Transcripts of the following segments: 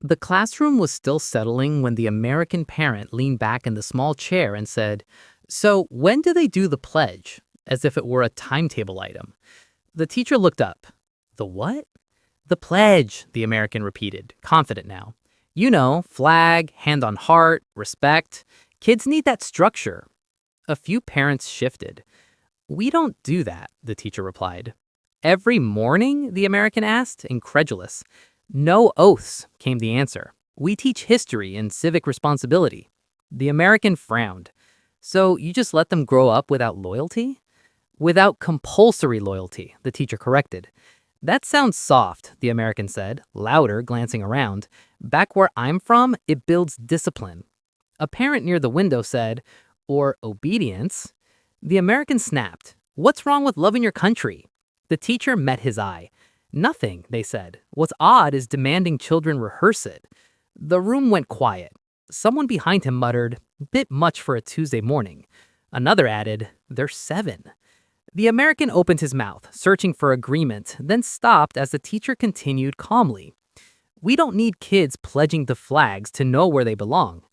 The classroom was still settling when the American parent leaned back in the small chair and said, "So, when do they do the pledge?" As if it were a timetable item. The teacher looked up. "The what?" "The pledge," the American repeated, confident now. "You know, flag, hand on heart, respect. Kids need that structure." A few parents shifted. "We don't do that," the teacher replied. "Every morning?" the American asked, incredulous. "No oaths," came the answer. "We teach history and civic responsibility." The American frowned. "So you just let them grow up without loyalty?" "Without compulsory loyalty," the teacher corrected. "That sounds soft," the American said, louder, glancing around. "Back where I'm from, it builds discipline." A parent near the window said, "Or obedience." The American snapped. "What's wrong with loving your country?" The teacher met his eye. "Nothing," they said. "What's odd is demanding children rehearse it." The room went quiet. Someone behind him muttered, "Bit much for a Tuesday morning." Another added, "They're 7." The American opened his mouth, searching for agreement, then stopped as the teacher continued calmly. "We don't need kids pledging to flags to know where they belong."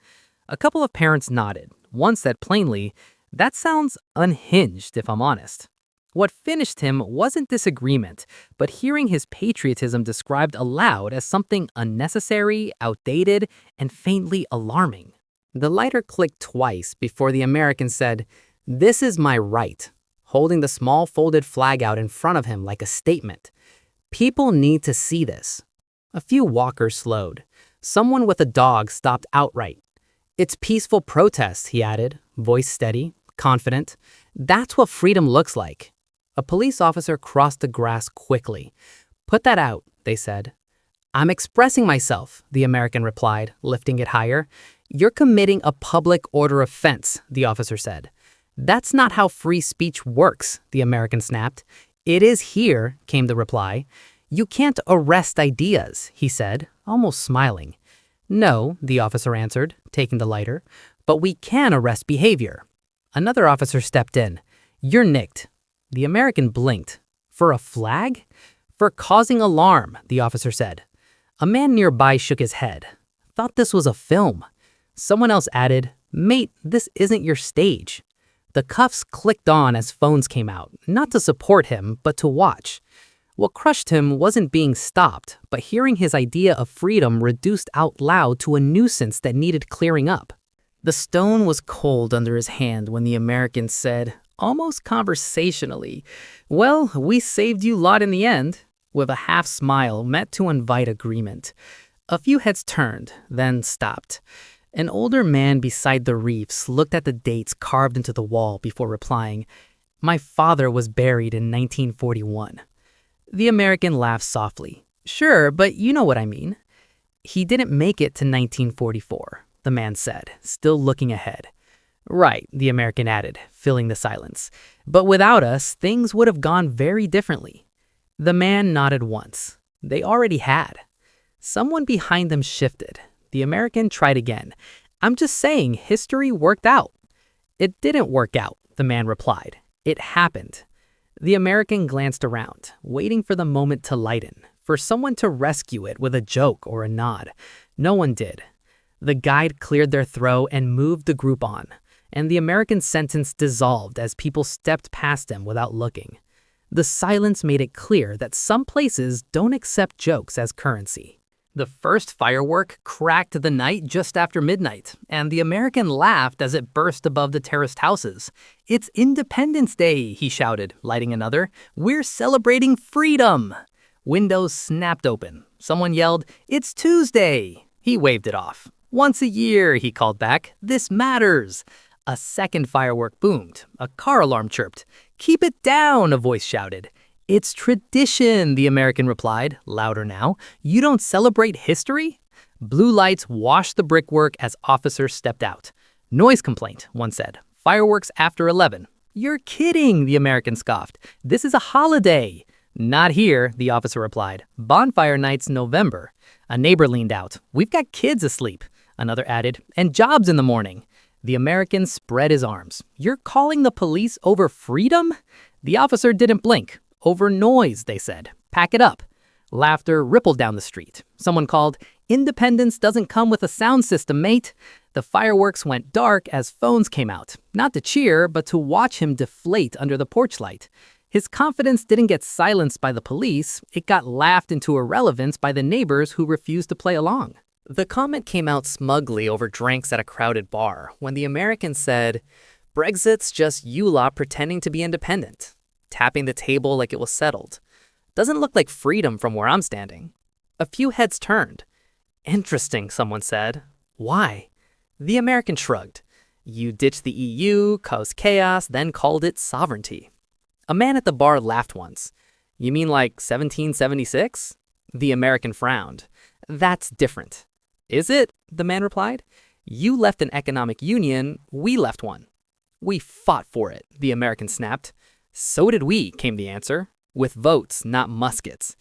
A couple of parents nodded. One said plainly, "That sounds unhinged, if I'm honest." What finished him wasn't disagreement, but hearing his patriotism described aloud as something unnecessary, outdated, and faintly alarming. The lighter clicked twice before the American said, "This is my right," holding the small folded flag out in front of him like a statement. "People need to see this." A few walkers slowed. Someone with a dog stopped outright. "It's peaceful protest," he added, voice steady, confident. "That's what freedom looks like." A police officer crossed the grass quickly. "Put that out," they said. "I'm expressing myself," the American replied, lifting it higher. "You're committing a public order offense," the officer said. "That's not how free speech works," the American snapped. "It is here," came the reply. "You can't arrest ideas," he said, almost smiling. "No," the officer answered, taking the lighter, "but we can arrest behavior." Another officer stepped in. "You're nicked." The American blinked. "For a flag?" "For causing alarm," the officer said. A man nearby shook his head. "Thought this was a film." Someone else added, "Mate, this isn't your stage." The cuffs clicked on as phones came out, not to support him, but to watch. What crushed him wasn't being stopped, but hearing his idea of freedom reduced out loud to a nuisance that needed clearing up. The stone was cold under his hand when the American said, almost conversationally, "Well, we saved you lot in the end," with a half smile meant to invite agreement. A few heads turned, then stopped. An older man beside the reefs looked at the dates carved into the wall before replying, "My father was buried in 1941. The American laughed softly. "Sure, but you know what I mean." "He didn't make it to 1944, the man said, still looking ahead. "Right," the American added, filling the silence. "But without us, things would have gone very differently." The man nodded once. They already had. Someone behind them shifted. The American tried again. "I'm just saying history worked out." "It didn't work out," the man replied. "It happened." The American glanced around, waiting for the moment to lighten, for someone to rescue it with a joke or a nod. No one did. The guide cleared their throw and moved the group on, and the American sentence dissolved as people stepped past him without looking. The silence made it clear that some places don't accept jokes as currency. The first firework cracked the night just after midnight, and the American laughed as it burst above the terraced houses. "It's Independence Day," he shouted, lighting another. "We're celebrating freedom." Windows snapped open. Someone yelled, "It's Tuesday." He waved it off. "Once a year," he called back. "This matters." A second firework boomed. A car alarm chirped. "Keep it down," a voice shouted. "It's tradition," the American replied, louder now. "You don't celebrate history?" Blue lights washed the brickwork as officers stepped out. "Noise complaint," one said. "Fireworks after 11. "You're kidding," the American scoffed. "This is a holiday." "Not here," the officer replied. "Bonfire night's November." A neighbor leaned out. "We've got kids asleep." Another added, "And jobs in the morning." The American spread his arms. "You're calling the police over freedom?" The officer didn't blink. "Over noise," they said. "Pack it up." Laughter rippled down the street. Someone called, Independence doesn't come with a sound system, mate. The fireworks went dark as phones came out, not to cheer, but to watch him deflate under the porch light. His confidence didn't get silenced by the police, it got laughed into irrelevance by the neighbors who refused to play along. The comment came out smugly over drinks at a crowded bar when the American said, "Brexit's just you lot pretending to be independent," tapping the table like it was settled. "Doesn't look like freedom from where I'm standing." A few heads turned. "Interesting," someone said. "Why?" The American shrugged. "You ditched the EU, caused chaos, then called it sovereignty." A man at the bar laughed once. "You mean like 1776? The American frowned. "That's different." "Is it?" the man replied. "You left an economic union, we left one." "We fought for it," the American snapped. "So did we," came the answer. "With votes, not muskets."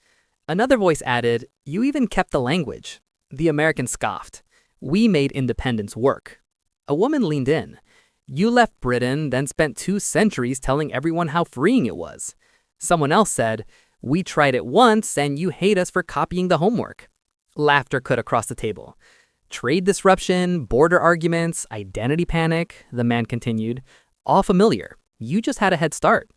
Another voice added, "You even kept the language." The American scoffed. "We made independence work." A woman leaned in. "You left Britain, then spent 2 centuries telling everyone how freeing it was." Someone else said, "We tried it once, and you hate us for copying the homework." Laughter cut across the table. "Trade disruption, border arguments, identity panic," the man continued. "All familiar. You just had a head start."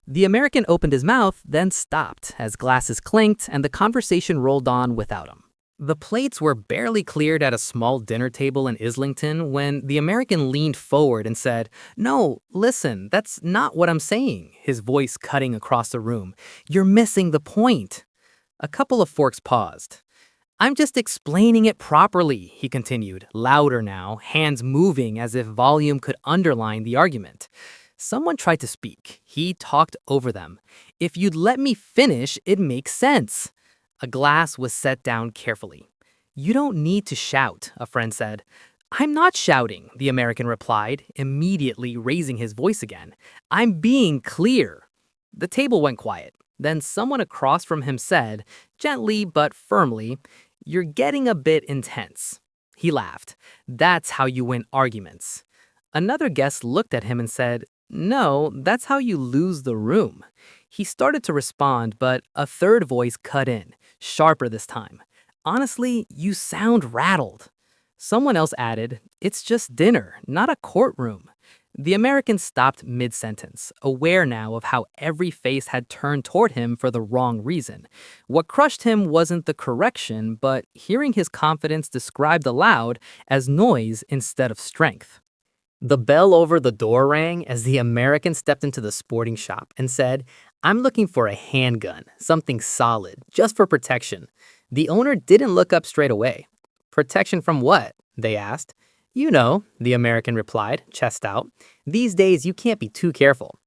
The American opened his mouth, then stopped as glasses clinked and the conversation rolled on without him. The plates were barely cleared at a small dinner table in Islington when the American leaned forward and said, "No, listen, that's not what I'm saying," his voice cutting across the room. "You're missing the point." A couple of forks paused. "I'm just explaining it properly," he continued, louder now, hands moving as if volume could underline the argument. Someone tried to speak. He talked over them. "If you'd let me finish, it makes sense." A glass was set down carefully. "You don't need to shout," a friend said. "I'm not shouting," the American replied, immediately raising his voice again. "I'm being clear." The table went quiet. Then someone across from him said, gently but firmly, "You're getting a bit intense." He laughed. "That's how you win arguments." Another guest looked at him and said, "No, that's how you lose the room." He started to respond, but a third voice cut in, sharper this time. "Honestly, you sound rattled." Someone else added, "It's just dinner, not a courtroom." The American stopped mid-sentence, aware now of how every face had turned toward him for the wrong reason. What crushed him wasn't the correction, but hearing his confidence described aloud as noise instead of strength. The bell over the door rang as the American stepped into the sporting shop and said, "I'm looking for a handgun, something solid, just for protection." The owner didn't look up straight away. "Protection from what?" they asked. "You know," the American replied, chest out. "These days you can't be too careful."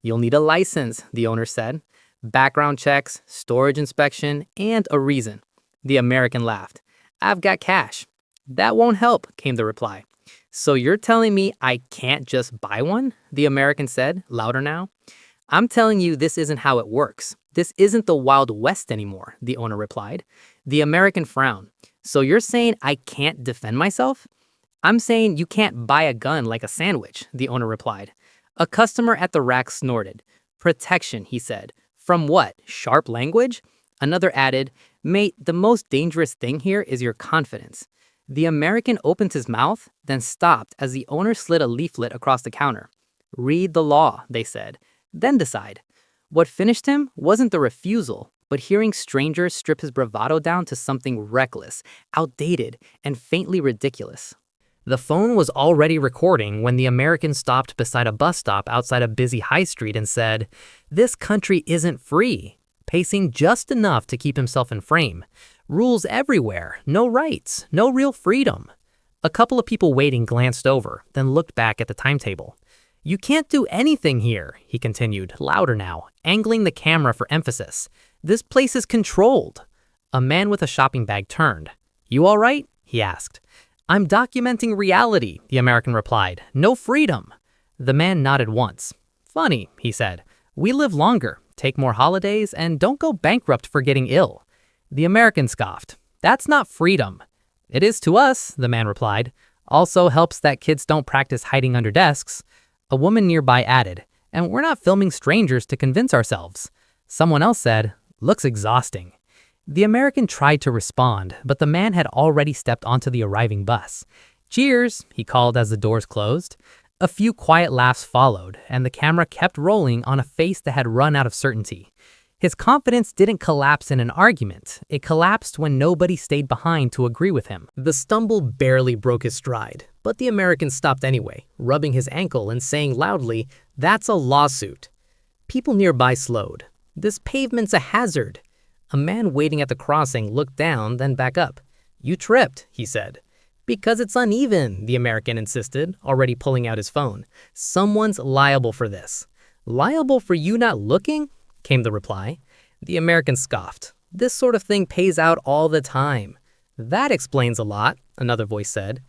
"You'll need a license," the owner said. "Background checks, storage inspection, and a reason." The American laughed. "I've got cash." "That won't help," came the reply. "So you're telling me I can't just buy one?" the American said, louder now. "I'm telling you this isn't how it works. This isn't the Wild West anymore," the owner replied. The American frowned. "So you're saying I can't defend myself?" "I'm saying you can't buy a gun like a sandwich," the owner replied. A customer at the rack snorted. "Protection," he said. "From what? Sharp language?" Another added, "Mate, the most dangerous thing here is your confidence." The American opened his mouth, then stopped as the owner slid a leaflet across the counter. "Read the law," they said, "then decide." What finished him wasn't the refusal, but hearing strangers strip his bravado down to something reckless, outdated, and faintly ridiculous. The phone was already recording when the American stopped beside a bus stop outside a busy high street and said, "This country isn't free," pacing just enough to keep himself in frame. "Rules everywhere, no rights, no real freedom." A couple of people waiting glanced over, then looked back at the timetable. "You can't do anything here," he continued, louder now, angling the camera for emphasis. "This place is controlled." A man with a shopping bag turned. "You all right?" he asked. "I'm documenting reality," the American replied. "No freedom." The man nodded once. "Funny," he said. "We live longer, take more holidays, and don't go bankrupt for getting ill." The American scoffed. "That's not freedom." "It is to us," the man replied. "Also helps that kids don't practice hiding under desks." A woman nearby added, "And we're not filming strangers to convince ourselves." Someone else said, "Looks exhausting." The American tried to respond, but the man had already stepped onto the arriving bus. "Cheers," he called as the doors closed. A few quiet laughs followed, and the camera kept rolling on a face that had run out of certainty. His confidence didn't collapse in an argument. It collapsed when nobody stayed behind to agree with him. The stumble barely broke his stride, but the American stopped anyway, rubbing his ankle and saying loudly, "That's a lawsuit." People nearby slowed. "This pavement's a hazard." A man waiting at the crossing looked down, then back up. "You tripped," he said. "Because it's uneven," the American insisted, already pulling out his phone. "Someone's liable for this." "Liable for you not looking?" came the reply. The American scoffed. "This sort of thing pays out all the time." "That explains a lot," another voice said.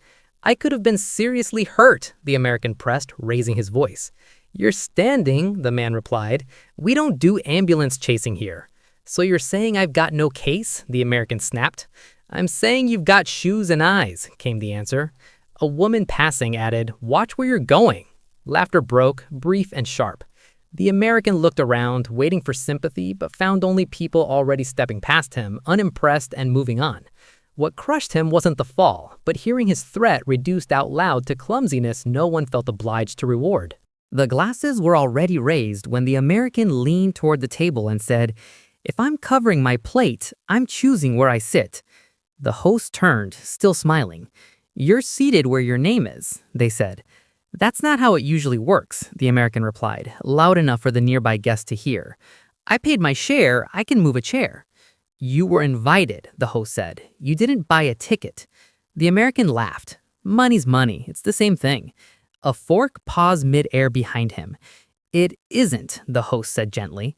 "I could have been seriously hurt," the American pressed, raising his voice. "You're standing," the man replied. "We don't do ambulance chasing here." "So you're saying I've got no case?" the American snapped. "I'm saying you've got shoes and eyes," came the answer. A woman passing added, "Watch where you're going." Laughter broke, brief and sharp. The American looked around, waiting for sympathy, but found only people already stepping past him, unimpressed and moving on. What crushed him wasn't the fall, but hearing his threat reduced out loud to clumsiness no one felt obliged to reward. The glasses were already raised when the American leaned toward the table and said, "If I'm covering my plate, I'm choosing where I sit." The host turned, still smiling. "You're seated where your name is," they said. "That's not how it usually works," the American replied, loud enough for the nearby guest to hear. "I paid my share, I can move a chair." "You were invited," the host said. "You didn't buy a ticket." The American laughed. "Money's money, it's the same thing." A fork paused mid-air behind him. "It isn't," the host said gently.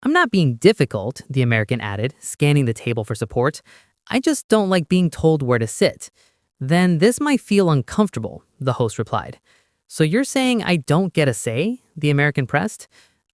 "I'm not being difficult," the American added, scanning the table for support. "I just don't like being told where to sit." "Then this might feel uncomfortable," the host replied. "So you're saying I don't get a say?" the American pressed.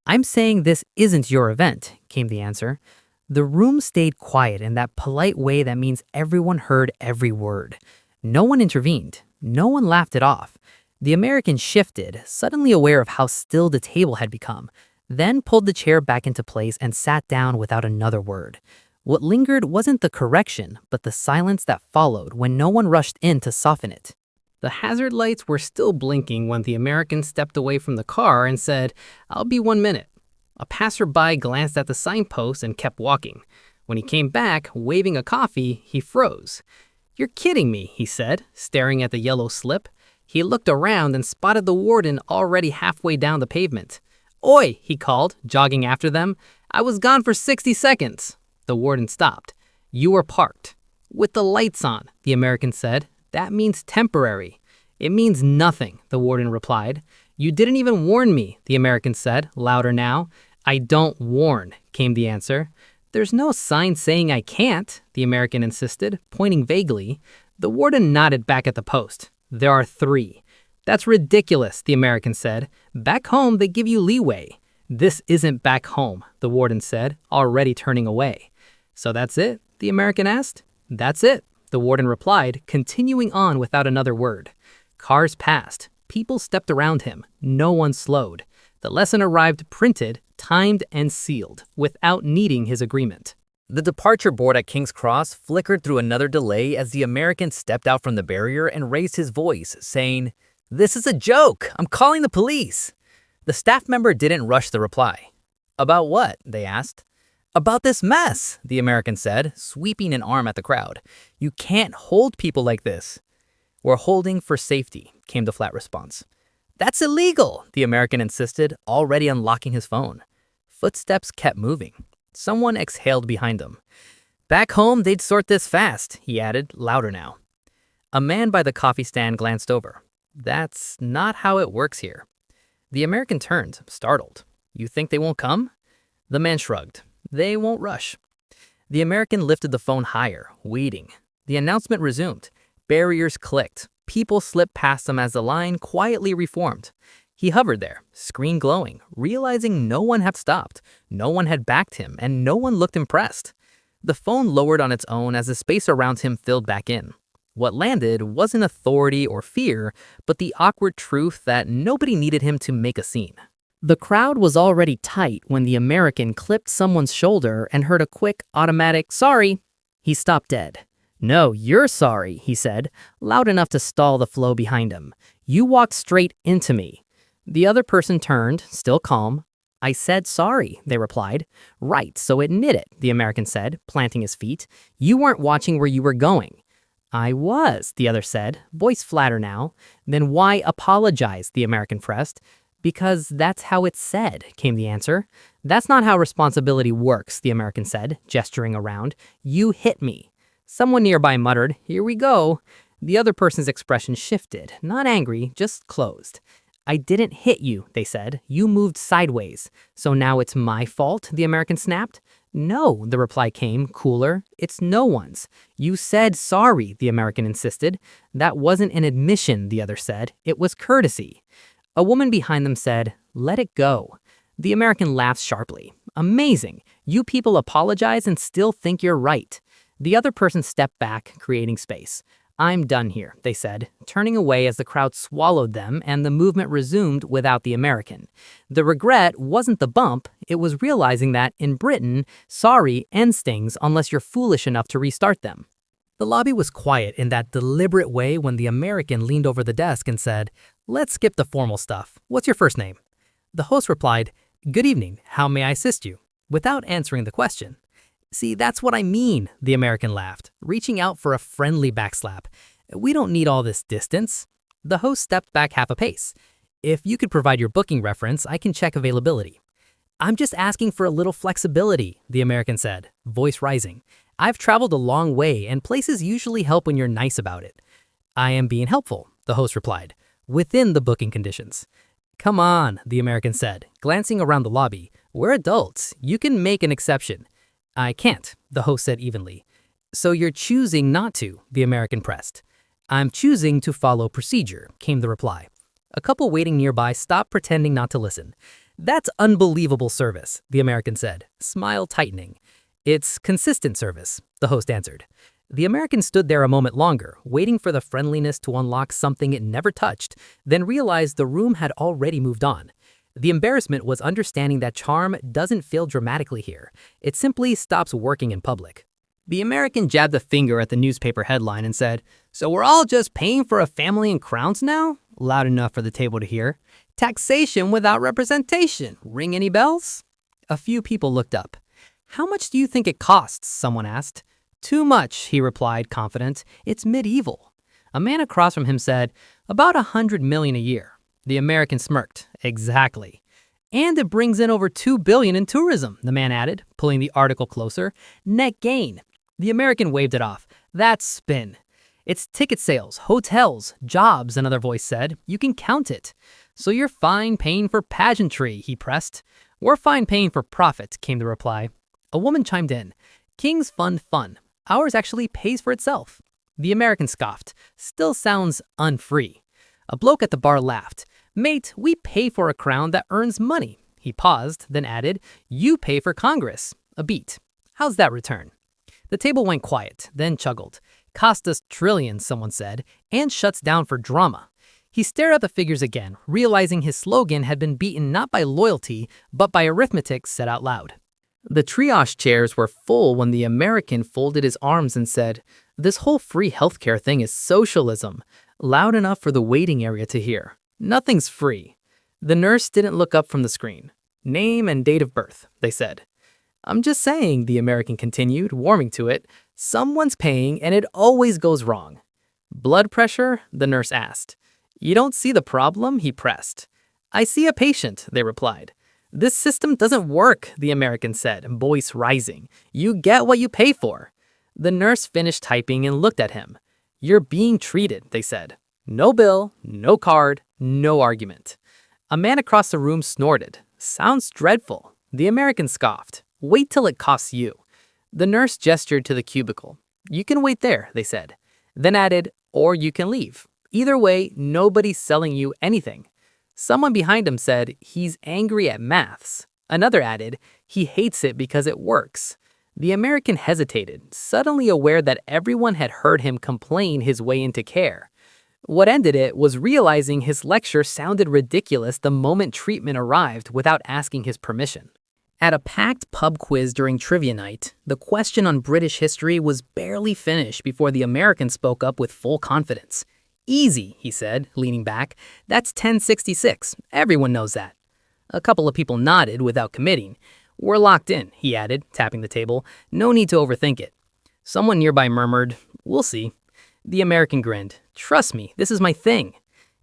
"I'm saying this isn't your event," came the answer. The room stayed quiet in that polite way that means everyone heard every word. No one intervened. No one laughed it off. The American shifted, suddenly aware of how still the table had become, then pulled the chair back into place and sat down without another word. What lingered wasn't the correction, but the silence that followed when no one rushed in to soften it. The hazard lights were still blinking when the American stepped away from the car and said, "I'll be 1 minute." A passerby glanced at the signpost and kept walking. When he came back, waving a coffee, he froze. "You're kidding me," he said, staring at the yellow slip. He looked around and spotted the warden already halfway down the pavement. "Oi," he called, jogging after them. "I was gone for 60 seconds. The warden stopped. "You were parked." "With the lights on," the American said. "That means temporary." "It means nothing," the warden replied. "You didn't even warn me," the American said, louder now. "I don't warn," came the answer. "There's no sign saying I can't," the American insisted, pointing vaguely. The warden nodded back at the post. "There are 3. "That's ridiculous," the American said. "Back home, they give you leeway." "This isn't back home," the warden said, already turning away. "So that's it?" the American asked. "That's it," the warden replied, continuing on without another word. Cars passed. People stepped around him. No one slowed. The lesson arrived printed, timed, and sealed, without needing his agreement. The departure board at King's Cross flickered through another delay as the American stepped out from the barrier and raised his voice, saying, "This is a joke! I'm calling the police!" The staff member didn't rush the reply. "About what?" they asked. "About this mess," the American said, sweeping an arm at the crowd. "You can't hold people like this." "We're holding for safety," came the flat response. "That's illegal," the American insisted, already unlocking his phone. Footsteps kept moving. Someone exhaled behind them. "Back home, they'd sort this fast," he added, louder now. A man by the coffee stand glanced over. "That's not how it works here." The American turned, startled. "You think they won't come?" The man shrugged. "They won't rush." The American lifted the phone higher, waiting. The announcement resumed. Barriers clicked. People slipped past him as the line quietly reformed. He hovered there, screen glowing, realizing no one had stopped, no one had backed him, and no one looked impressed. The phone lowered on its own as the space around him filled back in. What landed wasn't authority or fear, but the awkward truth that nobody needed him to make a scene. The crowd was already tight when the American clipped someone's shoulder and heard a quick, automatic, "Sorry." He stopped dead. "No, you're sorry," he said, loud enough to stall the flow behind him. "You walked straight into me." The other person turned, still calm. "I said sorry," they replied. "Right, so admit it," the American said, planting his feet. "You weren't watching where you were going." "I was," the other said, voice flatter now. "Then why apologize?" the American pressed. "Because that's how it's said," came the answer. "That's not how responsibility works," the American said, gesturing around. "You hit me." Someone nearby muttered, "Here we go." The other person's expression shifted, not angry, just closed. "I didn't hit you," they said. "You moved sideways. So now it's my fault," the American snapped. "No," the reply came, cooler. "It's no one's." "You said sorry," the American insisted. "That wasn't an admission," the other said. "It was courtesy." A woman behind them said, "Let it go." The American laughed sharply. "Amazing. You people apologize and still think you're right." The other person stepped back, creating space. "I'm done here," they said, turning away as the crowd swallowed them and the movement resumed without the American. The regret wasn't the bump, it was realizing that, in Britain, sorry ends things unless you're foolish enough to restart them. The lobby was quiet in that deliberate way when the American leaned over the desk and said, "Let's skip the formal stuff. What's your first name?" The host replied, "Good evening. How may I assist you?" without answering the question. "See, that's what I mean," the American laughed, reaching out for a friendly backslap. "We don't need all this distance." The host stepped back half a pace. "If you could provide your booking reference, I can check availability." "I'm just asking for a little flexibility," the American said, voice rising. "I've traveled a long way, and places usually help when you're nice about it." "I am being helpful," the host replied, "within the booking conditions." "Come on," the American said, glancing around the lobby. "We're adults. You can make an exception." "I can't," the host said evenly. "So you're choosing not to," the American pressed. "I'm choosing to follow procedure," came the reply. A couple waiting nearby stopped pretending not to listen. "That's unbelievable service," the American said, smile tightening. "It's consistent service," the host answered. The American stood there a moment longer, waiting for the friendliness to unlock something it never touched, then realized the room had already moved on. The embarrassment was understanding that charm doesn't fail dramatically here. It simply stops working in public. The American jabbed a finger at the newspaper headline and said, "So we're all just paying for a family and crowns now?" Loud enough for the table to hear. "Taxation without representation. Ring any bells?" A few people looked up. "How much do you think it costs?" someone asked. "Too much," he replied, confident. "It's medieval." A man across from him said, "About 100 million a year." The American smirked. "Exactly." "And it brings in over 2 billion in tourism," the man added, pulling the article closer. "Net gain." The American waved it off. "That's spin." "It's ticket sales, hotels, jobs," another voice said. "You can count it." "So you're fine paying for pageantry," he pressed. "We're fine paying for profit," came the reply. A woman chimed in. "Kings fund fun. Ours actually pays for itself." The American scoffed. "Still sounds unfree." A bloke at the bar laughed. "Mate, we pay for a crown that earns money." He paused, then added, "You pay for Congress." A beat. "How's that return?" The table went quiet, then chuckled. "Cost us trillions," someone said, "and shuts down for drama." He stared at the figures again, realizing his slogan had been beaten not by loyalty, but by arithmetic said out loud. The triage chairs were full when the American folded his arms and said, "This whole free healthcare thing is socialism," loud enough for the waiting area to hear. "Nothing's free." The nurse didn't look up from the screen. "Name and date of birth," they said. "I'm just saying," the American continued, warming to it, "someone's paying and it always goes wrong." "Blood pressure?" the nurse asked. "You don't see the problem?" he pressed. "I see a patient," they replied. "This system doesn't work," the American said, voice rising. "You get what you pay for." The nurse finished typing and looked at him. "You're being treated," they said. "No bill, no card, no argument." A man across the room snorted. "Sounds dreadful." The American scoffed. "Wait till it costs you." The nurse gestured to the cubicle. "You can wait there," they said. Then added, "Or you can leave. Either way, nobody's selling you anything." Someone behind him said, "He's angry at maths." Another added, "He hates it because it works." The American hesitated, suddenly aware that everyone had heard him complain his way into care. What ended it was realizing his lecture sounded ridiculous the moment treatment arrived without asking his permission. At a packed pub quiz during trivia night, the question on British history was barely finished before the American spoke up with full confidence. "Easy," he said, leaning back. "That's 1066. Everyone knows that." A couple of people nodded without committing. "We're locked in," he added, tapping the table. "No need to overthink it." Someone nearby murmured, "We'll see." The American grinned. "Trust me, this is my thing."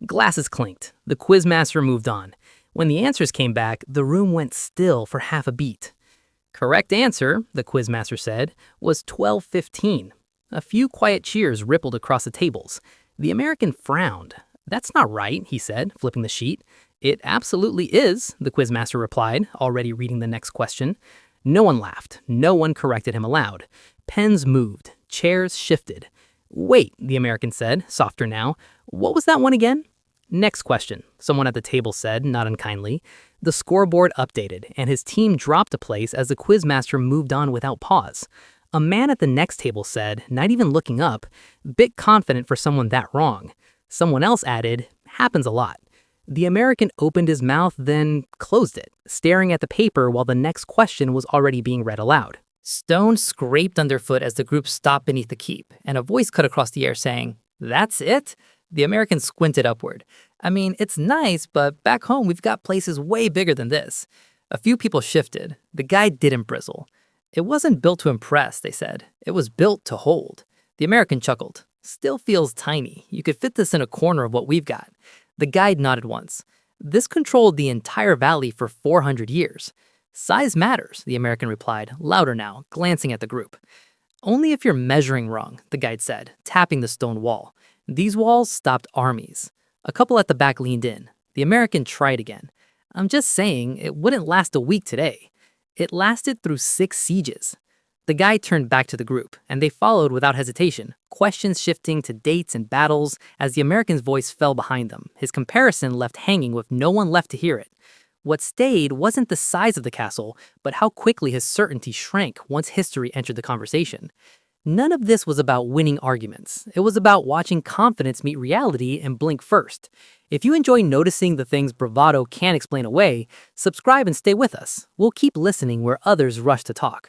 Glasses clinked. The quizmaster moved on. When the answers came back, the room went still for half a beat. "Correct answer," the quizmaster said, "was 1215. A few quiet cheers rippled across the tables. The American frowned. "That's not right," he said, flipping the sheet. "It absolutely is," the quizmaster replied, already reading the next question. No one laughed. No one corrected him aloud. Pens moved. Chairs shifted. "Wait," the American said, softer now. "What was that one again?" "Next question," someone at the table said, not unkindly. The scoreboard updated, and his team dropped a place as the quizmaster moved on without pause. A man at the next table said, not even looking up, "Bit confident for someone that wrong." Someone else added, "Happens a lot." The American opened his mouth, then closed it, staring at the paper while the next question was already being read aloud. Stone scraped underfoot as the group stopped beneath the keep, and a voice cut across the air saying, "That's it?" The American squinted upward. "I mean, it's nice, but back home we've got places way bigger than this." A few people shifted. The guy didn't bristle. "It wasn't built to impress," they said. "It was built to hold." The American chuckled. "Still feels tiny. You could fit this in a corner of what we've got." The guide nodded once. "This controlled the entire valley for 400 years. "Size matters," the American replied, louder now, glancing at the group. "Only if you're measuring wrong," the guide said, tapping the stone wall. "These walls stopped armies." A couple at the back leaned in. The American tried again. "I'm just saying, it wouldn't last a week today." "It lasted through 6 sieges." The guide turned back to the group, and they followed without hesitation, questions shifting to dates and battles as the American's voice fell behind them, his comparison left hanging with no one left to hear it. What stayed wasn't the size of the castle, but how quickly his certainty shrank once history entered the conversation. None of this was about winning arguments. It was about watching confidence meet reality and blink first. If you enjoy noticing the things bravado can't explain away, subscribe and stay with us. We'll keep listening where others rush to talk.